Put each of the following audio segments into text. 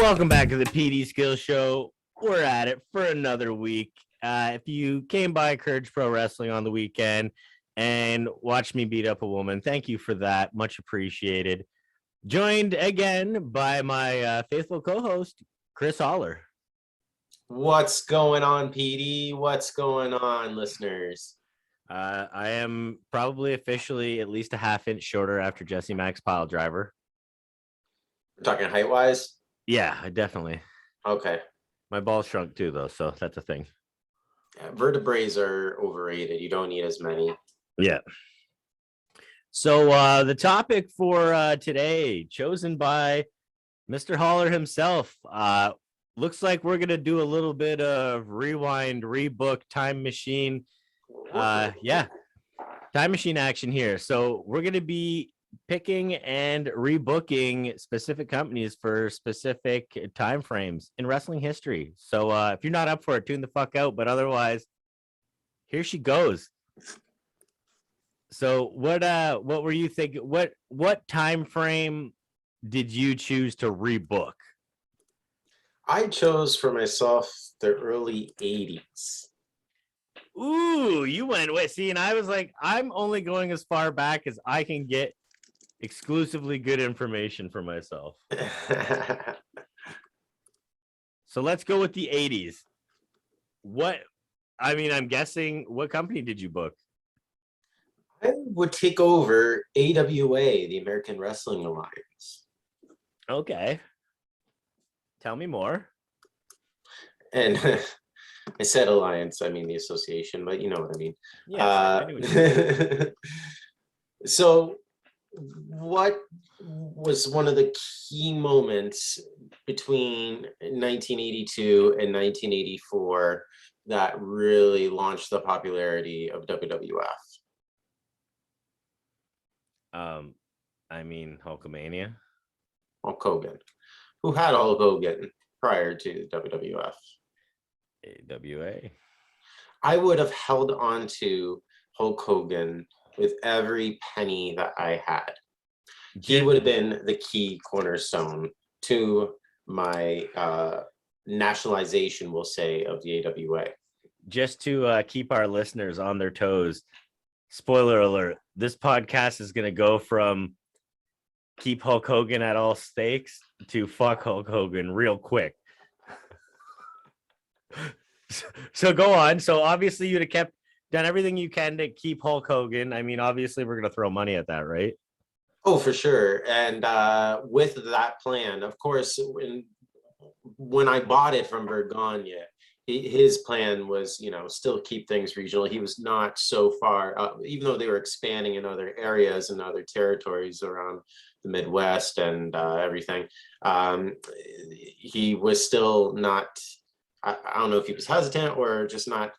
Welcome back to the PD Skills Show. We're at it for another week. If you came by Courage Pro Wrestling on the weekend and watched me beat up a woman, thank you for that. Much appreciated. Joined again by my faithful co-host, Chris Holler. What's going on, PD? What's going on, listeners? I am probably officially at least a half-inch shorter after Jesse Mack's pile driver. We're talking height-wise? Yeah, definitely. Okay. My balls shrunk too, though, so that's a thing. Yeah, vertebrae are overrated. You don't need as many. Yeah. So the topic for today, chosen by Mr. Holler himself, looks like we're going to do a little bit of rewind, rebook, time machine. Time machine action here. So we're going to be picking and rebooking specific companies for specific time frames in wrestling history. So if you're not up for it, tune the fuck out. But otherwise, here she goes. So what were you thinking? What time frame did you choose to rebook? I chose for myself the early 80s. Ooh, you went with, see, and I was like, I'm only going as far back as I can get exclusively good information for myself. So let's go with the 80s. I'm guessing, what company did you book? I would take over AWA, the American Wrestling Alliance. Okay. Tell me more. And I said alliance, I mean the association, but you know what I mean. Yeah. So what was one of the key moments between 1982 and 1984 that really launched the popularity of WWF? Hulkamania. Hulk Hogan. Who had Hulk Hogan prior to WWF? AWA. I would have held on to Hulk Hogan with every penny that I had. He would have been the key cornerstone to my nationalization, we'll say, of the AWA. Just to keep our listeners on their toes, spoiler alert, this podcast is going to go from keep Hulk Hogan at all stakes to fuck Hulk Hogan real quick. So go on. So obviously you'd have done everything you can to keep Hulk Hogan. I mean, obviously we're going to throw money at that, right? Oh, for sure. And with that plan, of course, when I bought it from Bergagna, his plan was, still keep things regional. He was not so far, even though they were expanding in other areas and other territories around the Midwest and everything. He was still not, I don't know if he was hesitant or just not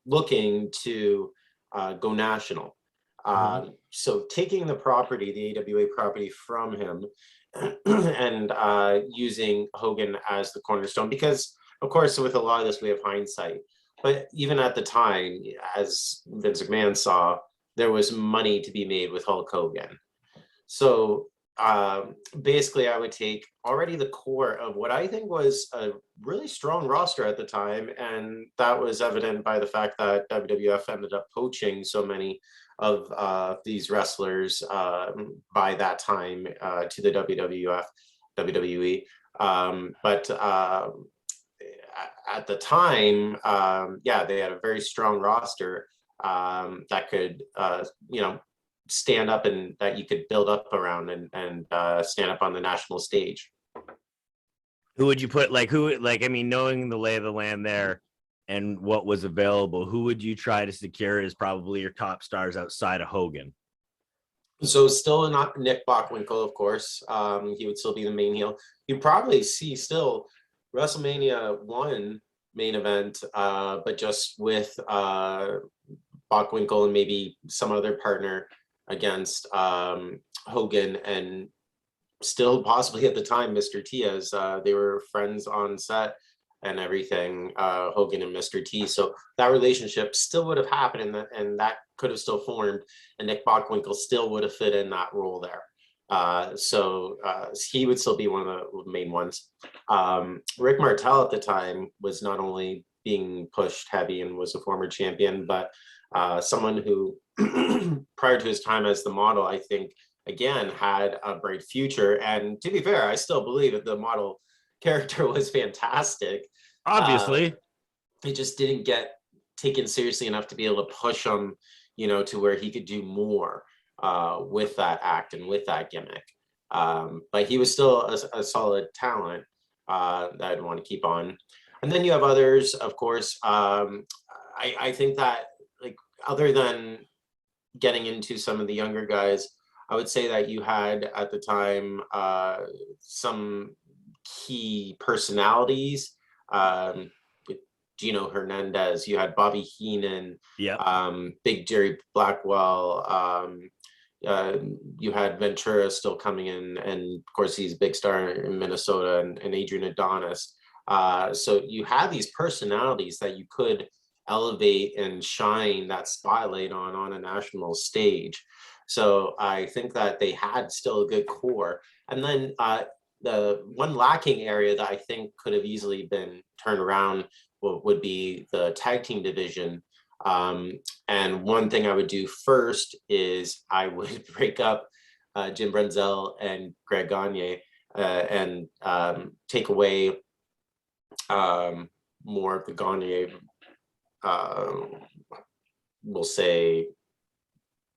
looking to go national. So taking the property, the AWA property from him and using Hogan as the cornerstone, because of course, with a lot of this, we have hindsight. But even at the time, as Vince McMahon saw, there was money to be made with Hulk Hogan. So basically, I would take already the core of what I think was a really strong roster at the time. And that was evident by the fact that WWF ended up poaching so many of these wrestlers by that time to the WWE. But at the time, they had a very strong roster that could, stand up and that you could build up around and stand up on the national stage. Who would you put, knowing the lay of the land there and what was available, who would you try to secure as probably your top stars outside of Hogan? So still not Nick Bockwinkel, of course. He would still be the main heel. You'd probably see still WrestleMania 1 main event, but just with Bockwinkel and maybe some other partner against Hogan and still possibly at the time Mr. T, as they were friends on set and everything, Hogan and Mr. T. So that relationship still would have happened, and that could have still formed, and Nick Bockwinkel still would have fit in that role there. So he would still be one of the main ones. Rick Martel at the time was not only being pushed heavy and was a former champion, but someone who prior to his time as the model, I think, again, had a bright future. And to be fair, I still believe that the model character was fantastic. Obviously. It just didn't get taken seriously enough to be able to push him, to where he could do more with that act and with that gimmick. But he was still a solid talent that I'd want to keep on. And then you have others, of course. I think that, like, other than getting into some of the younger guys, I would say that you had at the time some key personalities. With Gino Hernandez, you had Bobby Heenan, Big Jerry Blackwell, you had Ventura still coming in, and of course he's a big star in Minnesota, and Adrian Adonis. So you had these personalities that you could elevate and shine that spotlight on a national stage. So I think that they had still a good core. And then the one lacking area that I think could have easily been turned around would be the tag team division. And one thing I would do first is I would break up Jim Brunzell and Greg Gagne and take away more of the Gagne, we'll say,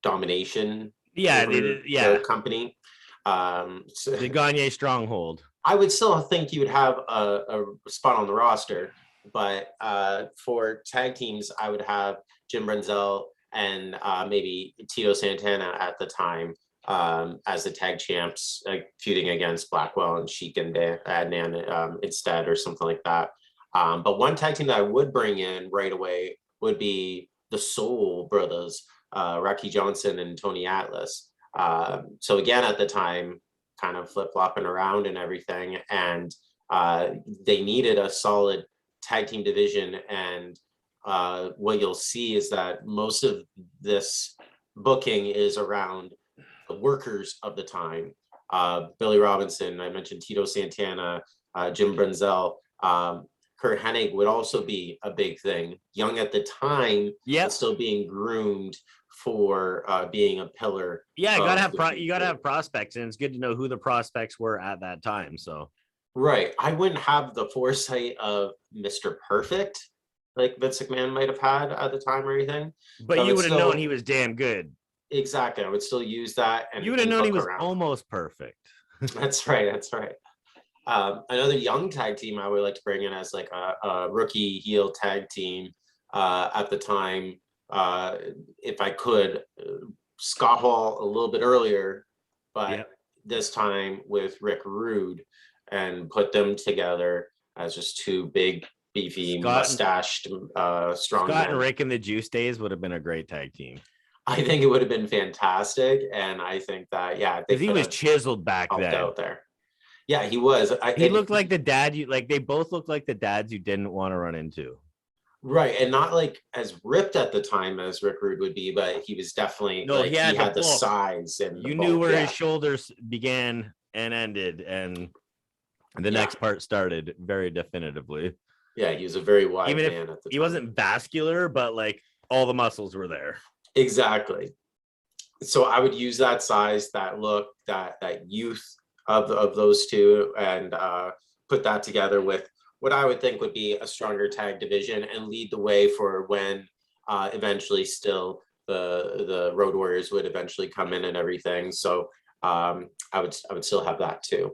domination. The company. So the Gagne stronghold. I would still think you would have a spot on the roster, but for tag teams, I would have Jim Brunzell and maybe Tito Santana at the time as the tag champs, feuding against Blackwell and Sheik and Adnan instead, or something like that. But one tag team that I would bring in right away would be the Soul Brothers, Rocky Johnson and Tony Atlas. So again, at the time, kind of flip-flopping around and everything, and they needed a solid tag team division. And what you'll see is that most of this booking is around the workers of the time. Billy Robinson, I mentioned Tito Santana, Jim Brunzell, Kurt Hennig would also be a big thing. Young at the time, but still being groomed for being a pillar. Yeah, you gotta have prospects, and it's good to know who the prospects were at that time. So, right, I wouldn't have the foresight of Mr. Perfect like Vince McMahon might have had at the time or anything. But you would have known he was damn good. Exactly, I would still use that, and you would have known he was almost perfect. That's right. That's right. Another young tag team I would like to bring in as like a rookie heel tag team at the time, if I could, Scott Hall a little bit earlier, but this time with Rick Rude, and put them together as just two big, beefy, mustached, strong men. Scott and Rick in the Juice days would have been a great tag team. I think it would have been fantastic, and I think that because he was chiseled back then. Out there. Yeah, he was. He looked like the dad they both looked like the dads you didn't want to run into. Right, and not like as ripped at the time as Rick Rude would be, but he was definitely he had the size, and you knew where his shoulders began and ended, and the next part started very definitively. Yeah, he was a very wide man at the time. He wasn't vascular, but like all the muscles were there. Exactly. So I would use that size, that look, that youth of those two, and put that together with what I would think would be a stronger tag division, and lead the way for when eventually still the Road Warriors would eventually come in and everything. So I would still have that too.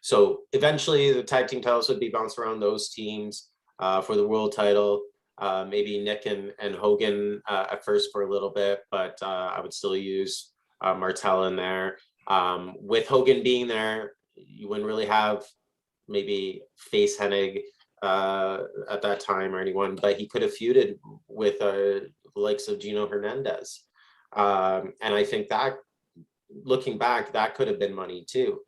So eventually the tag team titles would be bounced around those teams for the world title. Maybe Nick and Hogan at first for a little bit, but I would still use Martel in there. With Hogan being there, you wouldn't really have maybe face Hennig at that time or anyone, but he could have feuded with the likes of Gino Hernandez. And I think that, looking back, that could have been money too.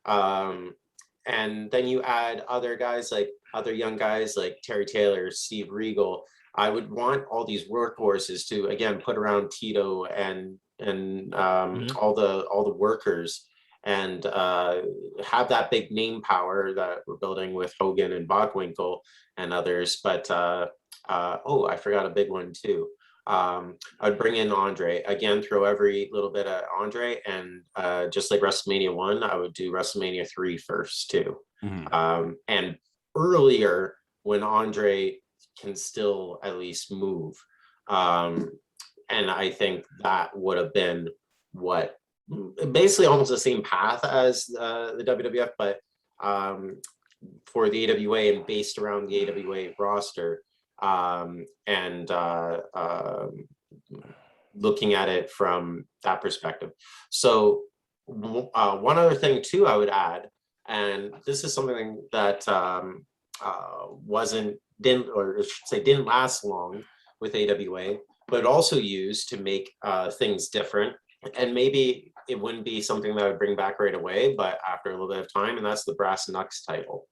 And then you add other young guys like Terry Taylor, Steve Regal. I would want all these workhorses to, again, put around Tito and and Mhm. all the workers, and have that big name power that we're building with Hogan and Bockwinkel and others. But oh, I forgot a big one too. I'd bring in Andre again, throw every little bit at Andre, and just like WrestleMania 1, I would do WrestleMania 3 first too. Mhm. And earlier when Andre can still at least move. Um, and I think that would have been what basically almost the same path as the WWF, but for the AWA and based around the AWA roster, and looking at it from that perspective. So one other thing too I would add, and this is something that didn't, or I should say didn't last long with AWA, but also used to make things different. And maybe it wouldn't be something that I would bring back right away, but after a little bit of time, and that's the Brass Knucks title,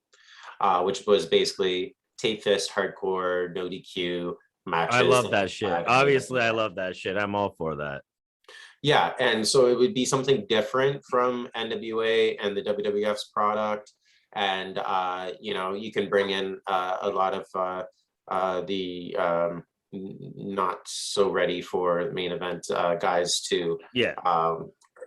which was basically tape fist, hardcore, no DQ I matches. love that shit. Obviously, I love that shit. I'm all for that. Yeah, and so it would be something different from NWA and the WWF's product, and you know, you can bring in a lot of the not so ready for the main event guys to Yeah.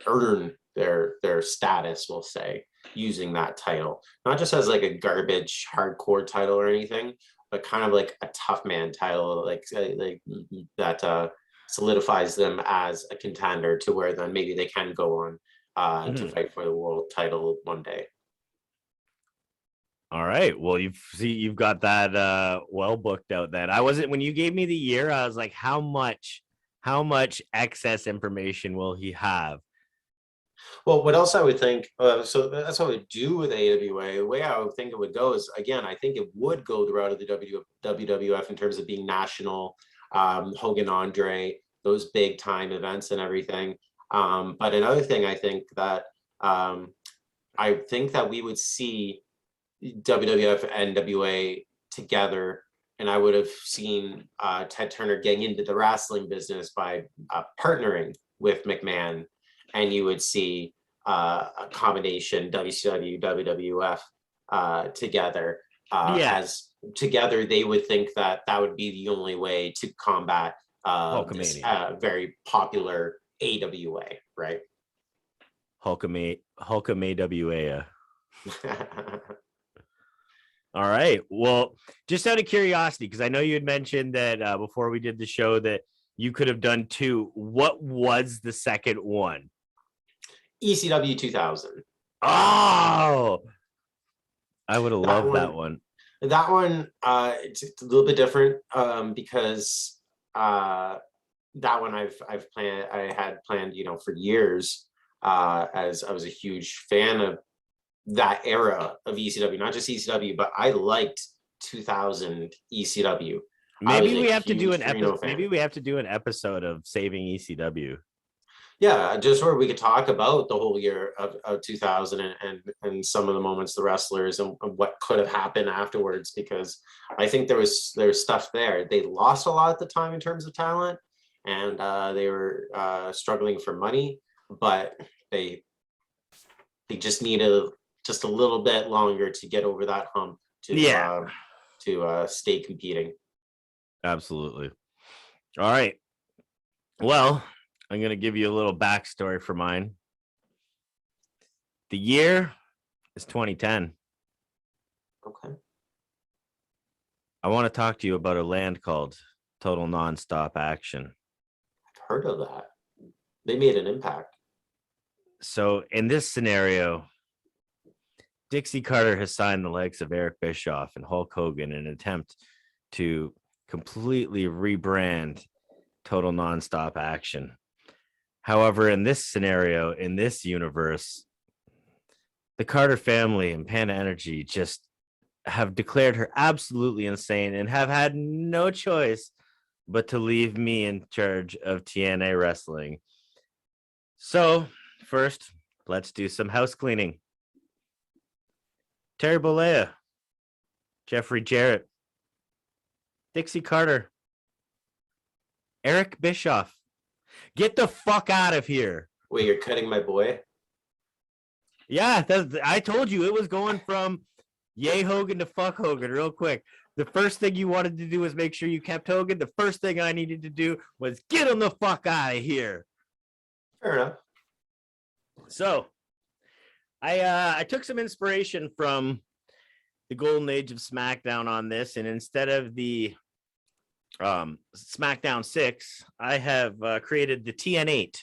earn their status, we'll say, using that title, not just as like a garbage hardcore title or anything, but kind of like a tough man title, like that solidifies them as a contender to where then maybe they can go on to Mhm. fight for the world title one day. All right. Well, you've got that well booked out then. I wasn't when you gave me the year, I was like, how much excess information will he have? Well, what else I would think, so that's what I would do with AWA. The way I would think it would go is, again, I think it would go the route of the WWF in terms of being national, Hogan, Andre, those big time events and everything. But another thing I think that we would see WWF and NWA together, and I would have seen Ted Turner getting into the wrestling business by partnering with McMahon, and you would see a combination WCW WWF together. Yeah, As together, they would think that that would be the only way to combat this Hulkamania, very popular AWA, right? Hulkamania. All right. Well, just out of curiosity, because I know you had mentioned that before we did the show that you could have done two. What was the second one? ECW 2000. Oh, I would have That loved that one one. That one, it's a little bit different because that one I had planned, you know, for years, as I was a huge fan of that era of ECW, not just ECW, but I liked 2000 ECW. I was Maybe a we have to do huge an episode. Torino Maybe fan. we have to do an episode of saving ECW. Yeah, just where we could talk about the whole year of 2000 and some of the moments, the wrestlers, and what could have happened afterwards, because I think there's stuff there. They lost a lot at the time in terms of talent, and they were struggling for money, but they just needed just a little bit longer to get over that hump Yeah, to stay competing. absolutely. All right. Well, I'm gonna give you a little backstory for mine. The year is 2010. Okay, I want to talk to you about a land called Total Nonstop Action. I've heard of that. They made an impact. So, in this scenario, Dixie Carter has signed the likes of Eric Bischoff and Hulk Hogan in an attempt to completely rebrand Total Nonstop Action. However, in this scenario, in this universe, the Carter family and Panda Energy just have declared her absolutely insane and have had no choice but to leave me in charge of TNA Wrestling. So, first, let's do some house cleaning. Terry Bollea, Jeffrey Jarrett, Dixie Carter, Eric Bischoff, Get the fuck out of here. Wait, you're cutting my boy? Yeah, I told you it was going from yay Hogan to fuck Hogan real quick. The first thing you wanted to do was make sure you kept Hogan. The first thing I needed to do was get him the fuck out of here. Fair enough. So I took some inspiration from the golden age of SmackDown on this, and instead of the SmackDown 6, I have created the TN8.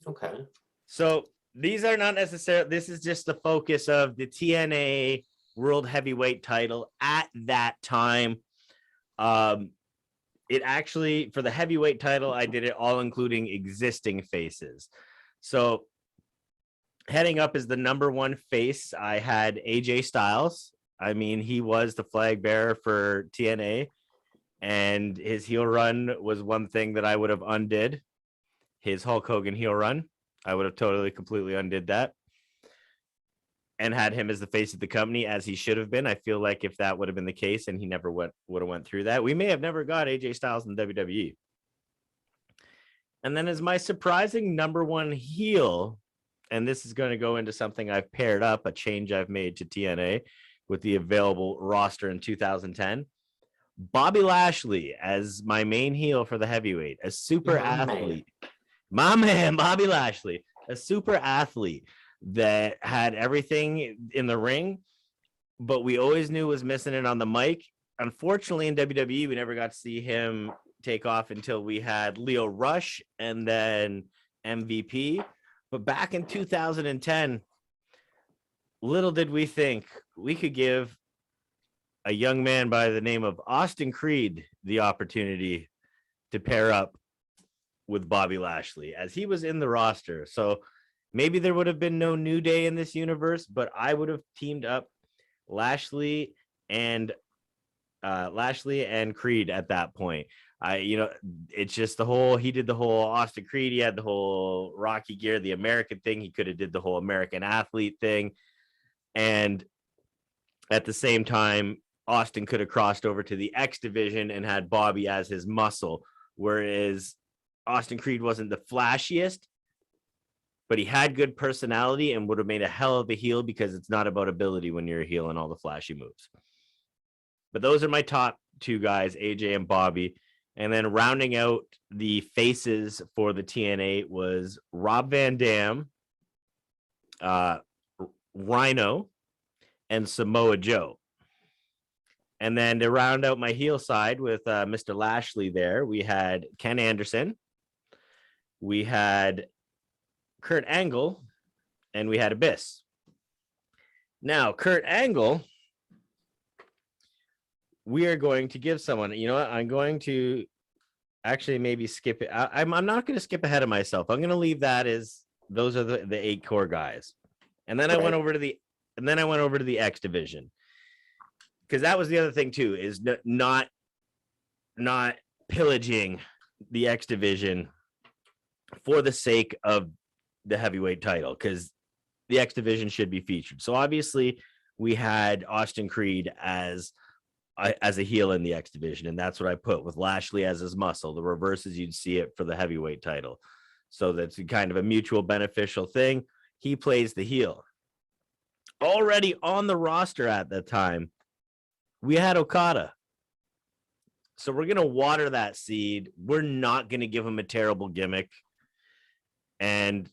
Okay. So these are not necessarily, this is just the focus of the TNA World Heavyweight title at that time. It actually, for the heavyweight title, I did it all including existing faces. So heading up as the number one face, I had AJ Styles. I mean, he was the flag bearer for TNA, and his heel run was one thing that I would have undid. His Hulk Hogan heel run, I would have totally, completely undid that and had him as the face of the company, as he should have been. I feel like if that would have been the case and he never would have went through that, we may have never got AJ Styles in WWE. And then as my surprising number one heel, and this is going to go into something I've paired up, a change I've made to TNA with the available roster in 2010, Bobby Lashley as my main heel for the heavyweight, a super athlete. My man, Bobby Lashley, a super athlete that had everything in the ring, but we always knew was missing it on the mic. Unfortunately, in WWE, we never got to see him take off until we had Leo Rush and then MVP. But back in 2010, little did we think we could give a young man by the name of Austin Creed the opportunity to pair up with Bobby Lashley, as he was in the roster. So maybe there would have been no New Day in this universe, but I would have teamed up Lashley and Creed at that point. It's just the whole, he did the whole Austin Creed, he had the whole Rocky gear, the American thing. He could have did the whole American athlete thing. And at the same time, Austin could have crossed over to the X division and had Bobby as his muscle, whereas Austin Creed wasn't the flashiest, but he had good personality and would have made a hell of a heel, because it's not about ability when you're a heel and all the flashy moves. But those are my top two guys, AJ and Bobby. And then rounding out the faces for the TNA was Rob Van Dam, Rhino, and Samoa Joe. And then to round out my heel side with Mr. Lashley there, we had Ken Anderson, we had Kurt Angle, and we had Abyss. Now, Kurt Angle, we are going to give someone, you know what? I'm going to actually maybe skip it. I'm not going to skip ahead of myself. I'm going to leave that as those are the 8 core guys. And then I went over to the X division, because that was the other thing too, is not pillaging the X division for the sake of the heavyweight title, because the X division should be featured. So obviously we had Austin Creed as a heel in the X division, and that's what I put with Lashley as his muscle. The reverse is you'd see it for the heavyweight title. So that's kind of a mutual beneficial thing. He plays the heel. Already on the roster at the time, we had Okada. So we're going to water that seed. We're not going to give him a terrible gimmick. And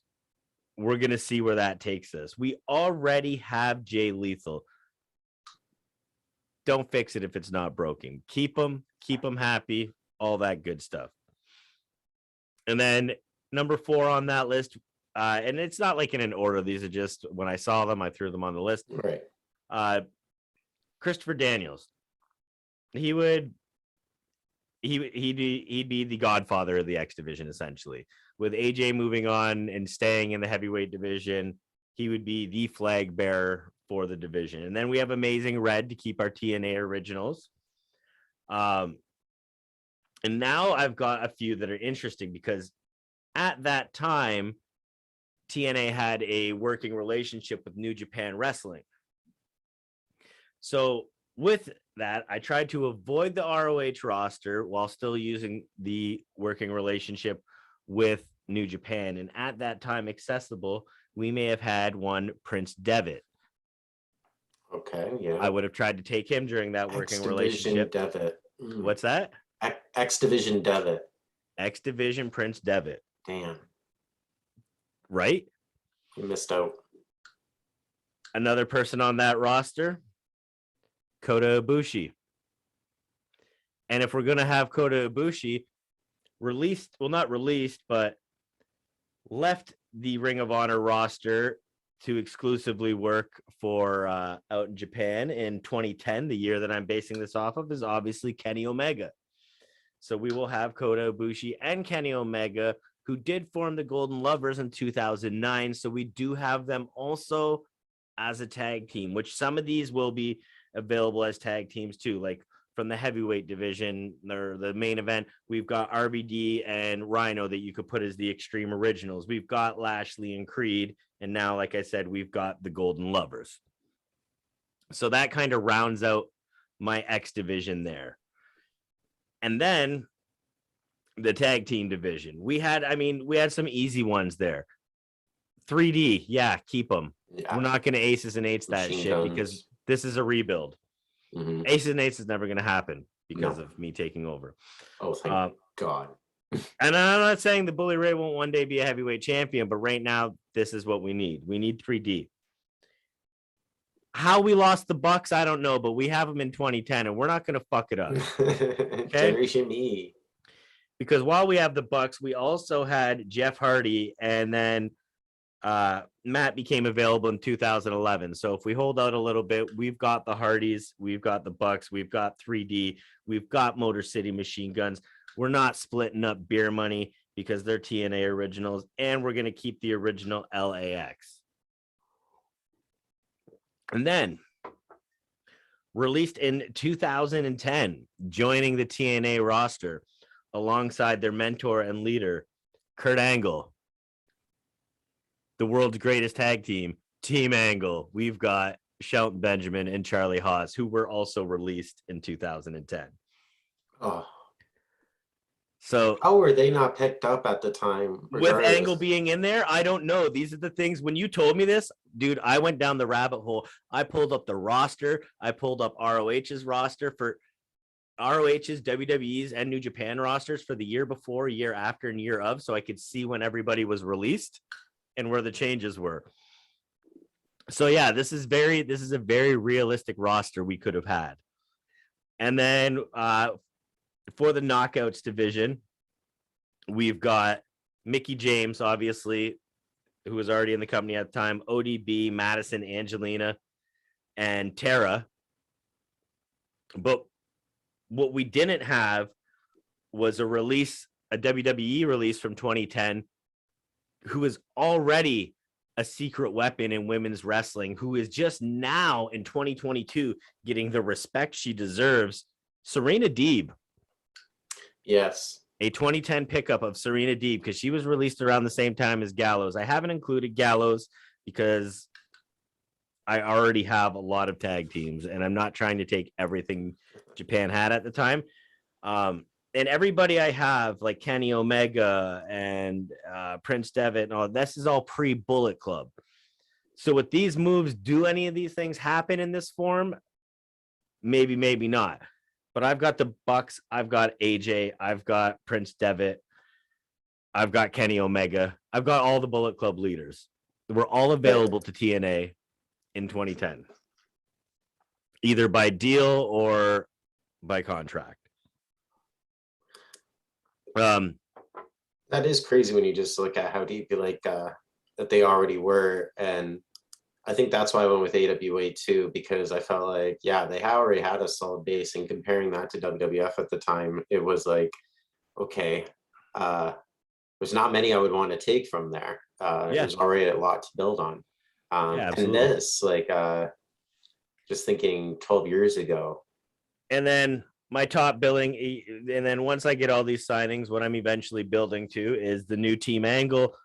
we're going to see where that takes us. We already have Jay Lethal. Don't fix it if it's not broken. Keep him happy, all that good stuff. And then number 4 on that list, and it's not like in an order. These are just, when I saw them, I threw them on the list. Right. Christopher Daniels. He'd be the godfather of the X division, essentially. With AJ moving on and staying in the heavyweight division, he would be the flag bearer for the division. And then we have Amazing Red to keep our TNA originals. And now I've got a few that are interesting, because at that time, TNA had a working relationship with New Japan Wrestling. So with that, I tried to avoid the ROH roster while still using the working relationship with New Japan. And at that time accessible, we may have had one Prince Devitt. Okay, yeah. I would have tried to take him during that working relationship. Devitt. What's that? X Division Devitt. X Division Prince Devitt. Damn. Right? You missed out. Another person on that roster, Kota Ibushi. And if we're going to have Kota Ibushi released, well, not released, but left the Ring of Honor roster to exclusively work for out in Japan in 2010, the year that I'm basing this off of, is obviously Kenny Omega. So we will have Kota Ibushi and Kenny Omega, who did form the Golden Lovers in 2009. So we do have them also as a tag team, which some of these will be available as tag teams too. Like from the heavyweight division or the main event, we've got RVD and Rhino that you could put as the Extreme Originals. We've got Lashley and Creed. And now, like I said, we've got the Golden Lovers. So that kind of rounds out my X division there. And then the tag team division. We had some easy ones there. 3D, yeah, keep them. Yeah. We're not going to aces and eights that shit guns. Because this is a rebuild. Mm-hmm. Aces and eights is never going to happen because of me taking over. Oh, thank God. And I'm not saying the Bully Ray won't one day be a heavyweight champion, but right now, this is what we need. We need 3D. How we lost the Bucks, I don't know, but we have them in 2010, and we're not going to fuck it up. Okay? Generation E. Because while we have the Bucks, we also had Jeff Hardy, and then Matt became available in 2011. So if we hold out a little bit, we've got the Hardys, we've got the Bucks, we've got 3D, we've got Motor City Machine Guns. We're not splitting up beer money because they're TNA originals, and we're going to keep the original LAX. And then released in 2010, joining the TNA roster alongside their mentor and leader, Kurt Angle, the world's greatest tag team, Team Angle. We've got Shelton Benjamin and Charlie Haas, who were also released in 2010. Oh. So how were they not picked up at the time? With Angle being in there, I don't know. These are the things. When you told me this, dude, I went down the rabbit hole. I pulled up the roster. I pulled up ROH's roster for ROH's, WWE's, and New Japan rosters for the year before, year after, and year of, so I could see when everybody was released and where the changes were. So yeah, this is a very realistic roster we could have had. And then for the Knockouts division, we've got Mickie James, obviously, who was already in the company at the time, ODB, Madison, Angelina, and Tara. But what we didn't have was a WWE release from 2010, who is already a secret weapon in women's wrestling, who is just now in 2022 getting the respect she deserves, Serena Deeb. Yes. A 2010 pickup of Serena Deeb, because she was released around the same time as Gallows. I haven't included Gallows because I already have a lot of tag teams, and I'm not trying to take everything Japan had at the time. And everybody I have, like Kenny Omega and Prince Devitt, and all this is all pre-Bullet Club. So with these moves, do any of these things happen in this form? Maybe, maybe not. But I've got the Bucks, I've got AJ, I've got Prince Devitt, I've got Kenny Omega, I've got all the Bullet Club leaders. We're all available to TNA in 2010, either by deal or by contract. That is crazy when you just look at how deep that they already were, and I think that's why I went with AWA too, because I felt like, yeah, they already had a solid base, and comparing that to WWF at the time, it was like, okay, there's not many I would want to take from there. There's already a lot to build on. And this, just thinking 12 years ago. And then my top billing, and then once I get all these signings, what I'm eventually building to is the new Team Angle.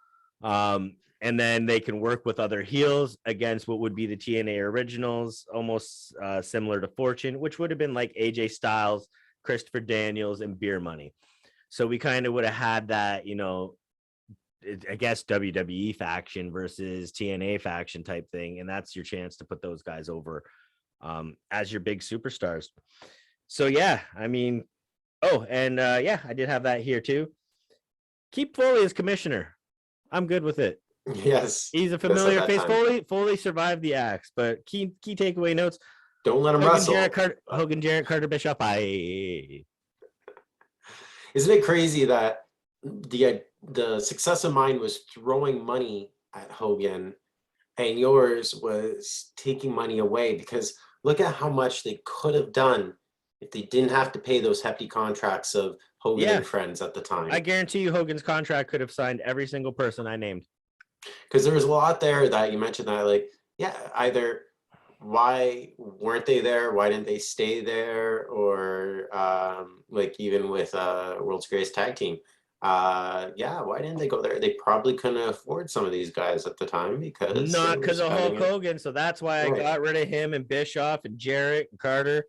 And And then they can work with other heels against what would be the TNA originals, almost similar to Fortune, which would have been like AJ Styles, Christopher Daniels, and Beer Money. So we kind of would have had that, you know, I guess WWE faction versus TNA faction type thing. And that's your chance to put those guys over as your big superstars. So, yeah, I mean, oh, and yeah, I did have that here too. Keep Foley as commissioner. I'm good with it. Yes. He's a familiar face. Foley survived the axe, but key takeaway notes. Don't let him wrestle. Hogan, Jarrett, Carter, Bishop. Isn't it crazy that the success of mine was throwing money at Hogan and yours was taking money away? Because look at how much they could have done if they didn't have to pay those hefty contracts of Hogan and friends at the time. I guarantee you Hogan's contract could have signed every single person I named. Because there was a lot there that you mentioned that, like, yeah, either why weren't they there? Why didn't they stay there? Or like even with World's Greatest Tag Team, yeah, why didn't they go there? They probably couldn't afford some of these guys at the time because not because of Hulk Hogan. So that's why I got rid of him and Bischoff and Jarrett and Carter.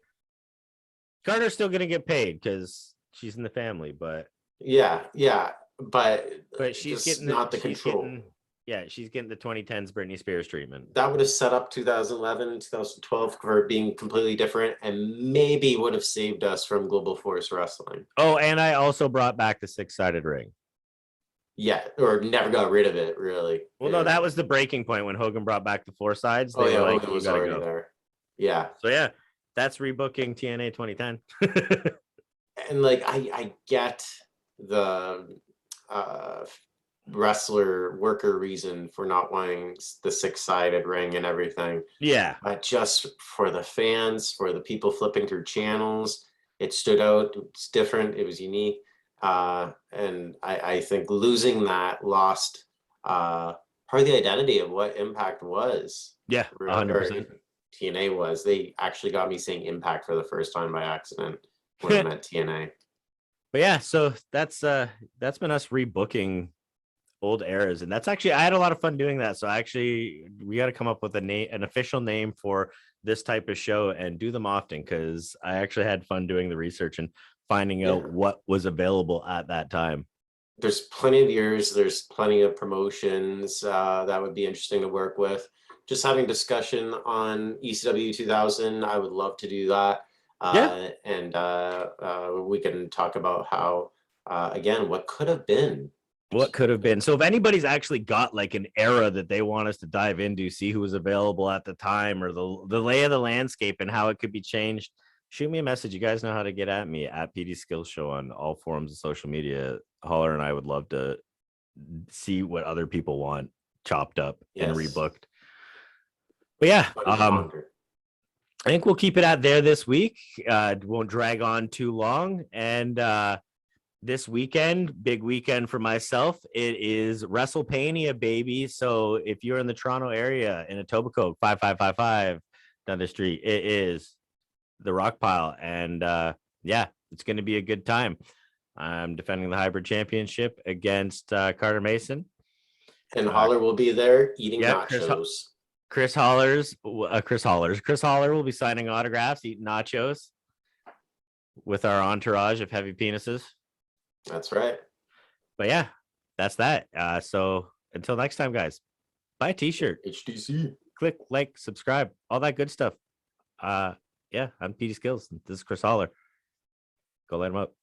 Carter's still gonna get paid because she's in the family, but yeah, but she's getting not the control. She's getting the 2010s Britney Spears treatment. That would have set up 2011, 2012 for being completely different, and maybe would have saved us from Global Force Wrestling. Oh, and I also brought back the 6-sided ring. Yeah, or never got rid of it, really. Well, no, that was the breaking point when Hogan brought back the 4 sides. They were like, Hogan was already there. Yeah. So yeah, that's rebooking TNA 2010. And like, I get the wrestler worker reason for not wanting the 6-sided ring and everything. Yeah. But just for the fans, for the people flipping through channels, it stood out. It's different. It was unique. And I think losing that lost part of the identity of what Impact was. Yeah, 100%. TNA was. They actually got me saying Impact for the first time by accident when I meant TNA. But yeah, so that's been us rebooking old eras, and that's actually, I had a lot of fun doing that. So actually we got to come up with an official name for this type of show and do them often, because I actually had fun doing the research and finding out what was available at that time. There's plenty of years, there's plenty of promotions that would be interesting to work with. Just having discussion on ECW 2000, I would love to do that. And we can talk about how, again, what could have been. What could have been. So if anybody's actually got like an era that they want us to dive into, see who was available at the time, or the lay of the landscape and how it could be changed, shoot me a message. You guys know how to get at me at PD Skillz Show on all forms of social media. Holler and I would love to see what other people want chopped up and rebooked. But yeah, I think we'll keep it at there this week. It won't drag on too long. And this weekend, big weekend for myself, it is WrestlePania, baby. So if you're in the Toronto area in Etobicoke, 5555 down the street, it is the Rock Pile. And yeah, it's going to be a good time. I'm defending the hybrid championship against Carter Mason. And Holler will be there eating nachos. Chris Holler will be signing autographs, eating nachos with our entourage of heavy penises. That's right. But yeah, that's that. So until next time, guys, buy a t-shirt. HTC. Click, like, subscribe, all that good stuff. Yeah, I'm PD Skillz. This is Chris Holler. Go light him up.